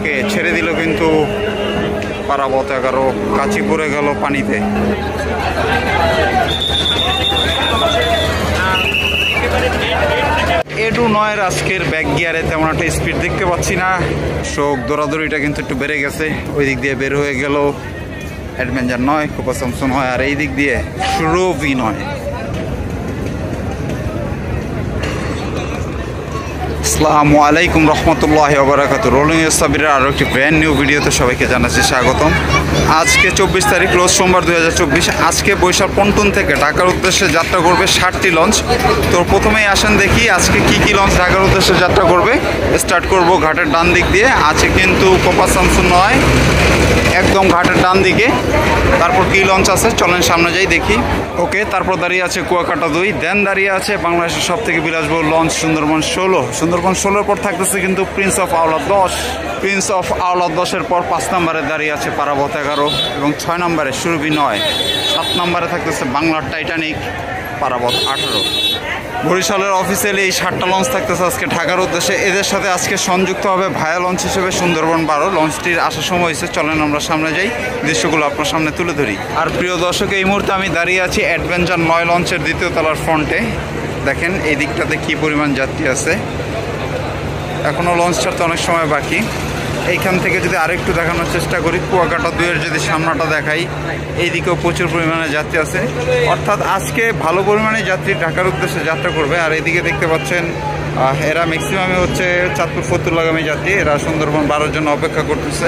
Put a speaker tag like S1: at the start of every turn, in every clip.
S1: কে ছেড়ে দিল কিন্তু পারাবত 11 কাচি পড়ে গেল পানিতে। এডু 9 আজকের ব্যাক গিয়ারে তেমন একটা স্পিড দেখতে পাচ্ছি না, শোক দৌড়াদৌড়িটা কিন্তু একটু বেড়ে গেছে। ওই দিক দিয়ে বের হয়ে গেল অ্যাডভেঞ্চার 9, কোপা স্যামসন 9, আর এই দিক দিয়ে সুরভি 9। আসসালামু আলাইকুম রহমতুল্লাহি ওয়া বারাকাতুহু। রোলিং সাবিরের আরও একটি ব্র্যান্ড নিউ ভিডিওতে সবাইকে জানাচ্ছি স্বাগতম। আজকে 24 তারিখ রোজ সোমবার 2024। আজকে বরিশাল পন্টন থেকে ঢাকার উদ্দেশ্যে যাত্রা করবে 60টি লঞ্চ। তো প্রথমেই আসেন দেখি আজকে কি লঞ্চ ঢাকার উদ্দেশ্যে যাত্রা করবে। স্টার্ট করব ঘাটের ডান দিক দিয়ে। আছে কিন্তু কোপা স্যামসন 9 একদম ঘাটের ডান দিকে। তারপর কি লঞ্চ আছে চলেন সামনে যাই দেখি। ওকে, তারপর দাঁড়িয়ে আছে কুয়াকাটা 2, দেন দাঁড়িয়ে আছে বাংলাদেশের সব থেকে বিলাসবহুল লঞ্চ সুন্দরবন 16। সুন্দরবন 16-এর পর থাকতেছে কিন্তু prince of Aulad 10। Prince of Aulad 10-এর পর 5 নম্বরে দাঁড়িয়ে আছে পারাবত 11 এবং 6 নম্বরে সুরভি 9। 7 নম্বরে থাকতেছে বাংলার টাইটানিক পারাবত 18। বরিশালের অফিসিয়ালি এই 60টা লঞ্চ থাকতেছে আজকে ঢাকার উদ্দেশ্যে। এদের সাথে আজকে সংযুক্ত হবে ভায়া লঞ্চ হিসেবে সুন্দরবন 12। লঞ্চটির আসার সময় হয়েছে, চলেন আমরা সামনে যাই, দৃশ্যগুলো আপনার সামনে তুলে ধরি। আর প্রিয় দর্শক, এই মুহূর্তে আমি দাঁড়িয়ে আছি অ্যাডভেঞ্চার 9 লঞ্চের দ্বিতীয় তলার ফ্রন্টে। দেখেন এই দিকটাতে কী পরিমাণ যাত্রী আছে। এখনও লঞ্চ ছাড়তে অনেক সময় বাকি। এইখান থেকে যদি আরেকটু দেখানোর চেষ্টা করি, কুয়াকাটা 2-এর যদি সামনাটা দেখাই, এইদিকেও প্রচুর পরিমাণে যাত্রী আছে। অর্থাৎ আজকে ভালো পরিমাণে যাত্রী ঢাকার উদ্দেশ্যে যাত্রা করবে। আর এইদিকে দেখতে পাচ্ছেন এরা ম্যাক্সিমামই হচ্ছে চাঁদপুর ফতুল্লাগামী যাত্রী। এরা সুন্দরবন 12-এর জন্য অপেক্ষা করতেছে।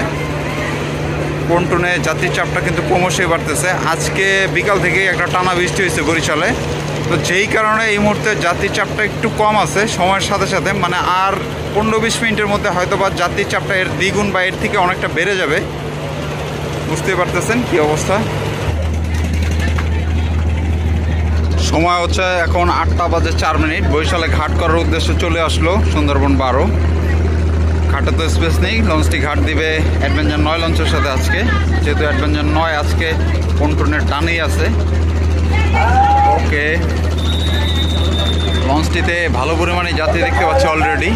S1: পন্টনে যাত্রীর চাপটা কিন্তু ক্রমশই বাড়তেছে। আজকে বিকাল থেকেই একটা টানা বৃষ্টি হয়েছে বরিশালে, তো যেই কারণে এই মুহূর্তে যাত্রীর চাপটা একটু কম আছে সময়ের সাথে সাথে। মানে আর 15-20 মিনিটের মধ্যে হয়তো বা যাত্রীর চাপটা এর দ্বিগুণ বা এর থেকে অনেকটা বেড়ে যাবে। বুঝতে পারতেছেন কি অবস্থা। সময় হচ্ছে এখন 8টা বাজে 4 মিনিট। বরিশালে ঘাট করার উদ্দেশ্যে চলে আসলো সুন্দরবন 12। ঘাটে তো স্পেস নেই, লঞ্চটি ঘাট দিবে অ্যাডভেঞ্চার 9 লঞ্চের সাথে আজকে, যেহেতু অ্যাডভেঞ্চার 9 আজকে পন্টনের টানেই আছে। ওকে, লঞ্চটিতে ভালো পরিমাণে যাত্রী দেখতে পাচ্ছি অলরেডি।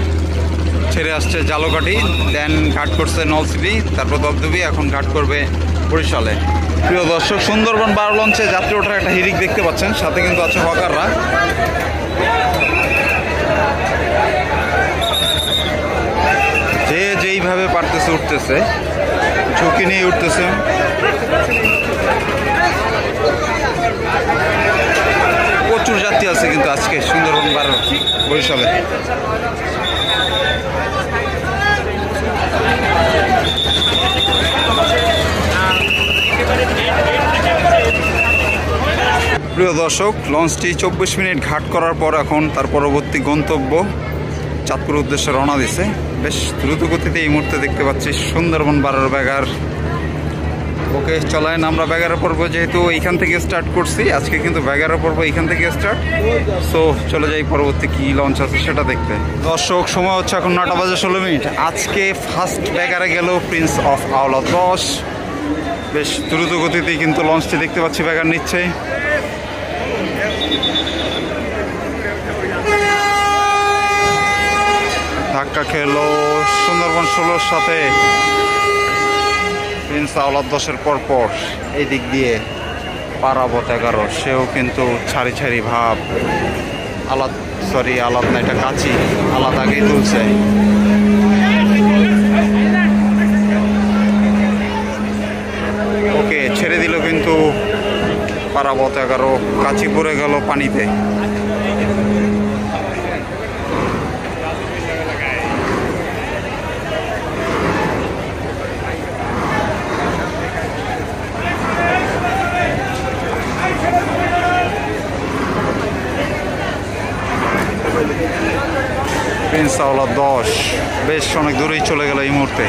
S1: ছেড়ে আসছে জালকাঠি, দেন ঘাট করছে নলছিটি, তারপর দবদবি, এখন ঘাট করবে বরিশালে। প্রিয় দর্শক, সুন্দরবন 12 লঞ্চে যাত্রী ওঠার একটা হিরিক দেখতে পাচ্ছেন, সাথে কিন্তু আছে হকাররা। যে যেইভাবে পারতেছে উঠতেছে, ঝুঁকি নিয়ে উঠতেছে। প্রচুর যাত্রী আছে কিন্তু আজকে সুন্দরবন 12 বরিশালে। প্রিয় দর্শক, লঞ্চটি 24 মিনিট ঘাট করার পর এখন তার পরবর্তী গন্তব্য চাঁদপুর উদ্দেশ্যে রওনা দিছে। বেশ দ্রুত গতিতে এই মুহূর্তে দেখতে পাচ্ছি সুন্দরবন 12 ব্যাগার। ওকে, চলেন আমরা ব্যাগারে পড়বো, যেহেতু এইখান থেকে স্টার্ট করছি আজকে, কিন্তু ব্যাগারে পড়বো এইখান থেকে স্টার্ট। সো চলে যাই পরবর্তী কি লঞ্চ আছে সেটা দেখতে। দর্শক, সময় হচ্ছে এখন 9টা বাজে 16 মিনিট। আজকে ফার্স্ট ব্যাগারে গেল প্রিন্স অফ আওলাদ 10। বেশ দ্রুত গতিতেই কিন্তু লঞ্চটি দেখতে পাচ্ছি ব্যাগার নিচ্ছে। ধাক্কা খেলো সুন্দরবন 16-র সাথে প্রিন্স আওলাদ 10-এর পরপর এই দিক দিয়ে পারাবত 11। সেও কিন্তু ছাড়ি ছাড়ি ভাব। আলাদ না, এটা কাচি। আলাদ আগেই তুলছে। ওকে, ছেড়ে দিল কিন্তু পারাবত 11, কাচি পড়ে গেল পানিতে। প্রিন্স আওলাদ 10 বেশ অনেক দূরেই চলে গেল এই মুহূর্তে।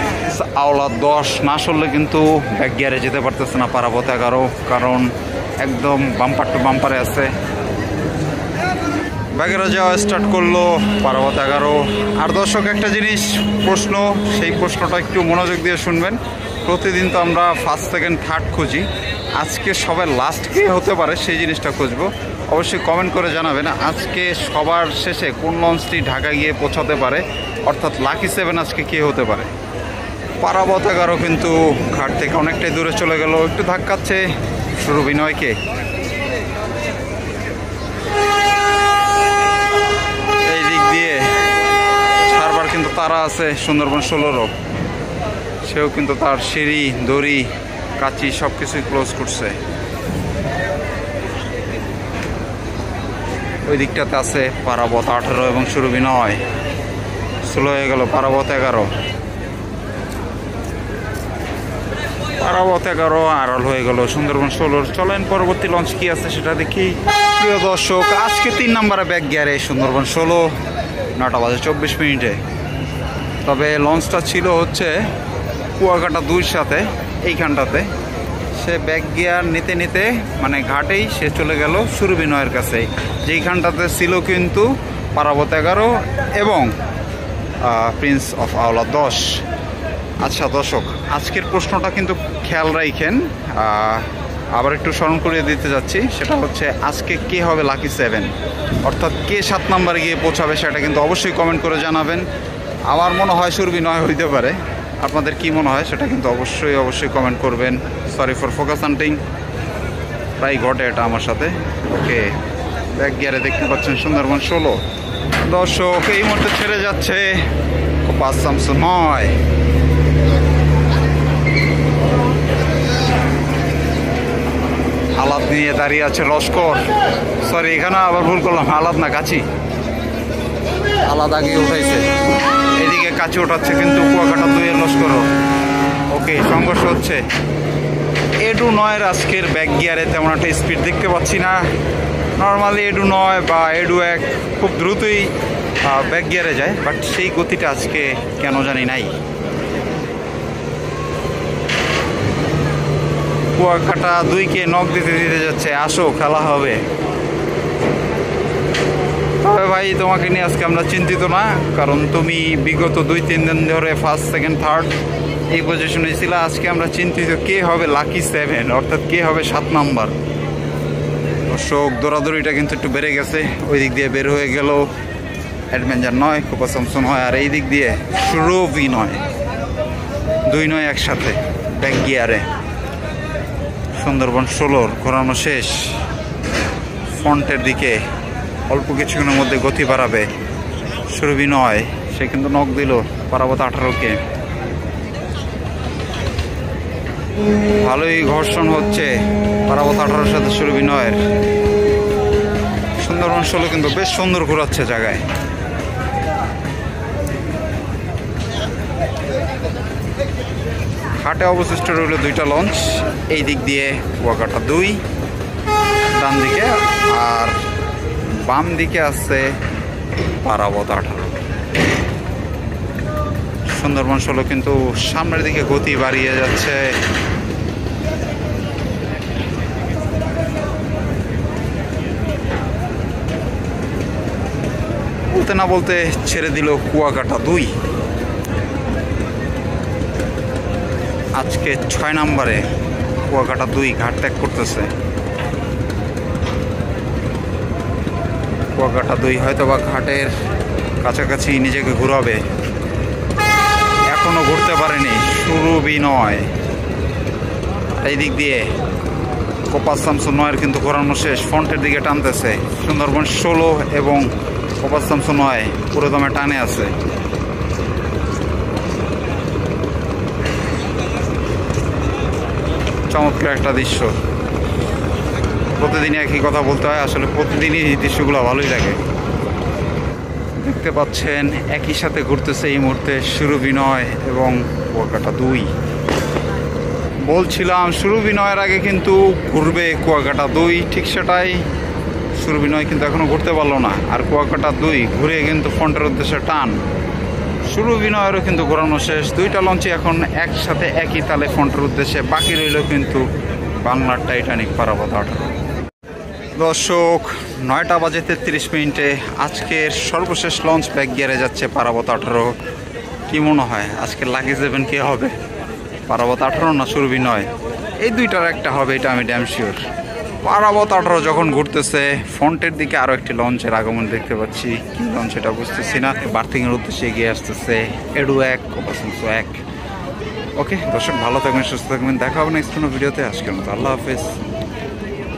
S1: আওলাদ 10 না সরলে কিন্তু ব্যাক গিয়ারে যেতে পারতেছে না পারাবত 11, কারণ একদম বাম্পার টু বাম্পারে আছে। ব্যাগেরা যাওয়া স্টার্ট করলো পারাবত 11। আর দর্শক, একটা জিনিস প্রশ্ন, সেই প্রশ্নটা একটু মনোযোগ দিয়ে শুনবেন। প্রতিদিন তো আমরা ফার্স্ট সেকেন্ড থার্ড খুঁজি, আজকে সবার লাস্ট কে হতে পারে সেই জিনিসটা খুঁজবো। অবশ্যই কমেন্ট করে জানাবেন আজকে সবার শেষে কোন লঞ্চটি ঢাকা গিয়ে পৌঁছাতে পারে, অর্থাৎ লাকি 7 আজকে কে হতে পারে। পারাবত 11 কিন্তু ঘাট থেকে অনেকটাই দূরে চলে গেল, একটু ধাক্কাচ্ছে সুরভিনয়কে। এই দিক দিয়ে ছাড়বার কিন্তু তারা আছে সুন্দরবন 16-রও, সেও কিন্তু তার সিঁড়ি দড়ি কাঁচি সব কিছুই ক্লোজ করছে। ওই দিকটাতে আছে পারাবত 18 এবং সুরভিনয়। স্লো হয়ে গেল পারাবত 11, পারাবত 11 আড়াল হয়ে গেল সুন্দরবন 16। চলেন পরবর্তী লঞ্চ কি আছে সেটা দেখি। প্রিয় দর্শক, আজকে 3 নম্বরে ব্যাক গিয়ারে সুন্দরবন 16, 9:24। তবে লঞ্চটা ছিল হচ্ছে কুয়াকাটা 2-র সাথে এইখানটাতে। সে ব্যাক গিয়ার নিতে নিতে মানে ঘাটেই সে চলে গেল সুরভিনয়ের কাছে, যেইখানটাতে ছিল কিন্তু পারাবত 11 এবং প্রিন্স অফ আওলা 10। আচ্ছা দর্শক, আজকের প্রশ্নটা কিন্তু খেয়াল রাখেন, আবার একটু স্মরণ করিয়ে দিতে যাচ্ছি। সেটা হচ্ছে আজকে কে হবে লাকি 7, অর্থাৎ কে 7 নম্বরে গিয়ে পৌঁছাবে, সেটা কিন্তু অবশ্যই কমেন্ট করে জানাবেন। আমার মনে হয় সুরভিনয় হইতে পারে, আপনাদের কি মনে হয় সেটা কিন্তু অবশ্যই কমেন্ট করবেন। সরি ফর ফোকাস হান্টিং, প্রায় ঘটে এটা আমার সাথে। ওকে, ব্যাক গিয়ারে দেখতে পাচ্ছেন সুন্দরবন 16। দর্শক, এই মুহূর্তে ছেড়ে যাচ্ছে কোপাস শামসুনয়। আলাদ নিয়ে দাঁড়িয়ে আছে লস্কর, সরি এখানে আবার ভুল করলাম, আলাদ না কাচি, আলাদা আগে উঠাইছে। এদিকে কাচি ওঠাচ্ছে কিন্তু কুয়াকাটা 2-এর লস্করও। ওকে, সংঘর্ষ হচ্ছে। এডু 9-এর আজকের ব্যাক গিয়ারে তেমন একটা স্পিড দেখতে পাচ্ছি না। নর্মালি এডু 9 বা এডু 1 খুব দ্রুতই ব্যাক গিয়ারে যায়, বাট সেই গতিটা আজকে কেন জানি নাই। কুয়াকাটা 2-কে নক দিতে যাচ্ছে, আসো খেলা হবে। তবে ভাই, তোমাকে নিয়ে আজকে আমরা চিন্তিত না, কারণ তুমি বিগত 2-3 দিন ধরে ফার্স্ট সেকেন্ড থার্ড এই পজিশনে ছিল। আজকে আমরা চিন্তিত কে হবে লাকি 7, অর্থাৎ কে হবে 7 নম্বর। দর্শক, দৌড়াদৌড়িটা কিন্তু একটু বেড়ে গেছে। ওই দিক দিয়ে বের হয়ে গেল অ্যাডভেঞ্চার 9, কোপা শামসুন হয়, আর এই দিক দিয়ে সুরভিনয় 2-9 একসাথে ব্যাক গিয়ারে। সুন্দরবন 16 ঘোরানো শেষ, ফ্রন্টের দিকে অল্প কিছুক্ষণের মধ্যে গতি বাড়াবে সুরভিনয়। সে কিন্তু নক দিল পারাবত 18-কে। ভালোই ঘর্ষণ হচ্ছে পারাবত 18-র সাথে সুরভিনয়ের। সুন্দরবন 16 কিন্তু বেশ সুন্দর ঘোরাচ্ছে জায়গায়। ঘাটে অবশিষ্ট রইল 2টা লঞ্চ, এই দিক দিয়ে কুয়াকাটা 2 ডান দিকে, আর বাম দিকে আছে পারাবত 18। সুন্দরবন 16 কিন্তু সামনের দিকে গতি বাড়িয়ে যাচ্ছে। বলতে না বলতে ছেড়ে দিল কুয়াকাটা 2। আজকে 6 নম্বরে কুয়াকাটা 2 ঘাট ত্যাগ করতেছে। কুয়াকাটা 2 হয়তো বা ঘাটের কাছাকাছি নিজেকে ঘুরাবে, এখনো ঘুরতে পারেনি সুরভিনয়। এই দিক দিয়ে কোপাস শামসুন 9-এর কিন্তু ঘোরানো শেষ, ফ্রন্টের দিকে টানতেছে সুন্দরবন 16 এবং কোপাস শামসুন 9 পুরো দমে টানে আছে। চমৎকার একটা দৃশ্য। প্রতিদিনই একই কথা বলতে হয়, আসলে প্রতিদিনই এই দৃশ্যগুলো ভালোই লাগে। দেখতে পাচ্ছেন একই সাথে ঘুরতেছে এই মুহূর্তে সুরভিনয় এবং কুয়াকাটা 2। বলছিলাম সুরভিনয়ের আগে কিন্তু ঘুরবে কুয়াকাটা 2, ঠিক সেটাই। সুরভিনয় কিন্তু এখনো ঘুরতে পারলো না, আর কুয়াকাটা 2 ঘুরে কিন্তু ফ্রন্টের উদ্দেশ্যে টান। সুরভিনয়েরও কিন্তু ঘোরানো শেষ। 2টা লঞ্চে এখন একসাথে একই তালে ফ্রন্টের উদ্দেশ্যে। বাকি রইল কিন্তু বাংলার টাইটানিক পারাবত 18। দর্শক, 9:33 আজকের সর্বশেষ লঞ্চ ব্যাক গিয়ারে যাচ্ছে পারাবত 18। কি মনে হয় আজকে লাকি 7 কে হবে, পারাবত 18 না সুরভিনয়? এই 2টার একটা হবে, এটা আমি ড্যাম শিওর। পারাবত 18 যখন ঘুরতেছে, ফ্রন্টের দিকে আরও একটি লঞ্চের আগমন দেখতে পাচ্ছি। কি লঞ্চ এটা বুঝতেছি না। বার্থিংয়ের উদ্দেশ্যে এগিয়ে আসতেছে এডু 1, কোপা শামসুন 1। ওকে দর্শক, ভালো থাকবেন, সুস্থ থাকবেন, দেখা হবে নেক্সট কোনো ভিডিওতে। আজকের মতো আল্লাহ হাফেজ।